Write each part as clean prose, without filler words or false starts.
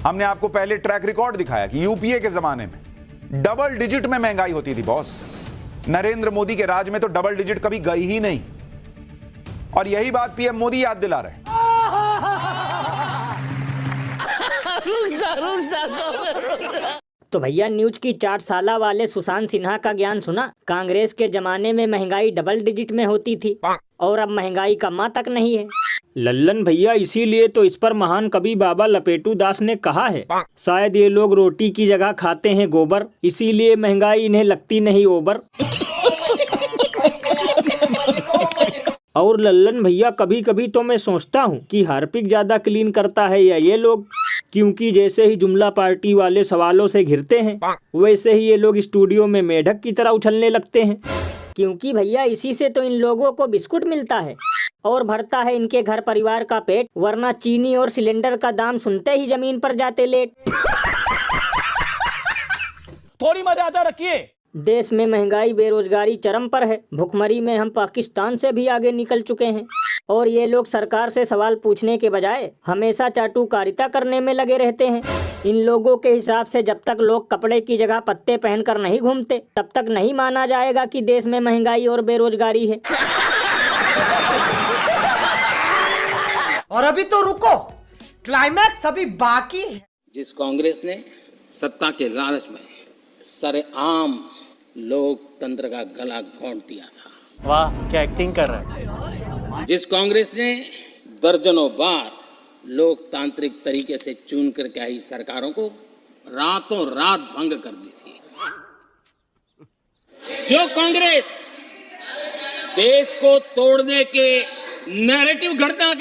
हमने आपको पहले ट्रैक रिकॉर्ड दिखाया कि यूपीए के जमाने में डबल डिजिट में महंगाई होती थी बॉस। नरेंद्र मोदी के राज में तो डबल डिजिट कभी गई ही नहीं, और यही बात पीएम मोदी याद दिला रहे हैं। तो भैया न्यूज की 4 साला वाले सुशांत सिन्हा का ज्ञान सुना। कांग्रेस के जमाने में महंगाई डबल डिजिट में होती थी और अब महंगाई का माँ तक नहीं है। लल्लन भैया, इसीलिए तो इस पर महान कवि बाबा लपेटू दास ने कहा है, शायद ये लोग रोटी की जगह खाते हैं गोबर, इसीलिए महंगाई इन्हें लगती नहीं ओबर। और लल्लन भैया, कभी कभी तो मैं सोचता हूँ कि हार्पिक ज्यादा क्लीन करता है या ये लोग, क्योंकि जैसे ही जुमला पार्टी वाले सवालों से घिरते हैं वैसे ही ये लोग स्टूडियो में मेढक की तरह उछलने लगते हैं। क्योंकि भैया इसी से तो इन लोगों को बिस्कुट मिलता है और भरता है इनके घर परिवार का पेट, वरना चीनी और सिलेंडर का दाम सुनते ही जमीन पर जाते लेट। थोड़ी मर्यादा रखिए। देश में महंगाई बेरोजगारी चरम पर है। भुखमरी में हम पाकिस्तान से भी आगे निकल चुके हैं और ये लोग सरकार से सवाल पूछने के बजाय हमेशा चाटुकारिता करने में लगे रहते हैं। इन लोगों के हिसाब से जब तक लोग कपड़े की जगह पत्ते पहनकर नहीं घूमते तब तक नहीं माना जाएगा कि देश में महंगाई और बेरोजगारी है। और अभी तो रुको, क्लाइमैक्स अभी बाकी है। जिस कांग्रेस ने सत्ता के लालच में सरेआम लोकतंत्र का गला घोंट दिया था, वाह क्या एक्टिंग कर रहा है। जिस कांग्रेस ने दर्जनों बार लोकतांत्रिक तरीके से चुन करके आई सरकारों को रातों रात भंग कर दी थी, जो कांग्रेस देश को तोड़ने के नैरेटिव घड़ना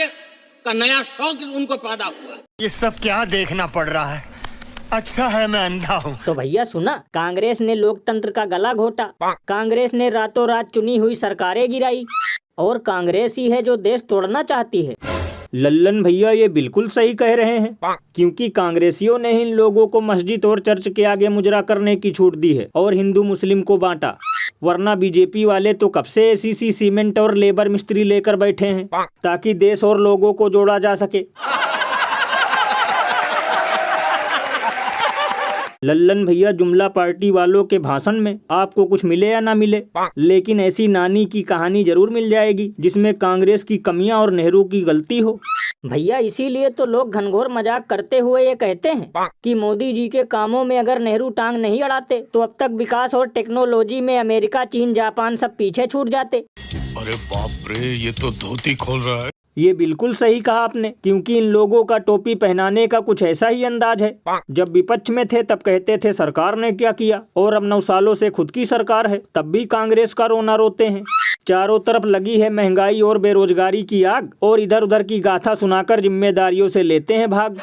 का नया शौक उनको पैदा हुआ। ये सब क्या देखना पड़ रहा है, अच्छा है मैं अंधा हूँ। तो भैया सुना, कांग्रेस ने लोकतंत्र का गला घोटा, कांग्रेस ने रातों रात चुनी हुई सरकारें गिराई और कांग्रेस ही है जो देश तोड़ना चाहती है। लल्लन भैया ये बिल्कुल सही कह रहे हैं, क्योंकि कांग्रेसियों ने इन लोगों को मस्जिद और चर्च के आगे मुजरा करने की छूट दी है और हिंदू मुस्लिम को बांटा, वरना बीजेपी वाले तो कब से एसीसी सीमेंट और लेबर मिस्त्री लेकर बैठे हैं ताकि देश और लोगों को जोड़ा जा सके। लल्लन भैया, जुमला पार्टी वालों के भाषण में आपको कुछ मिले या ना मिले, लेकिन ऐसी नानी की कहानी जरूर मिल जाएगी जिसमें कांग्रेस की कमियां और नेहरू की गलती हो। भैया इसीलिए तो लोग घनघोर मजाक करते हुए ये कहते हैं कि मोदी जी के कामों में अगर नेहरू टांग नहीं अड़ाते तो अब तक विकास और टेक्नोलॉजी में अमेरिका, चीन, जापान सब पीछे छूट जाते। अरे बाप रे, ये तो धोती खोल रहा है। ये बिल्कुल सही कहा आपने, क्योंकि इन लोगों का टोपी पहनाने का कुछ ऐसा ही अंदाज है। जब विपक्ष में थे तब कहते थे सरकार ने क्या किया, और अब 9 सालों से खुद की सरकार है तब भी कांग्रेस का रोना रोते हैं। चारों तरफ लगी है महंगाई और बेरोजगारी की आग और इधर उधर की गाथा सुनाकर जिम्मेदारियों से लेते हैं भाग।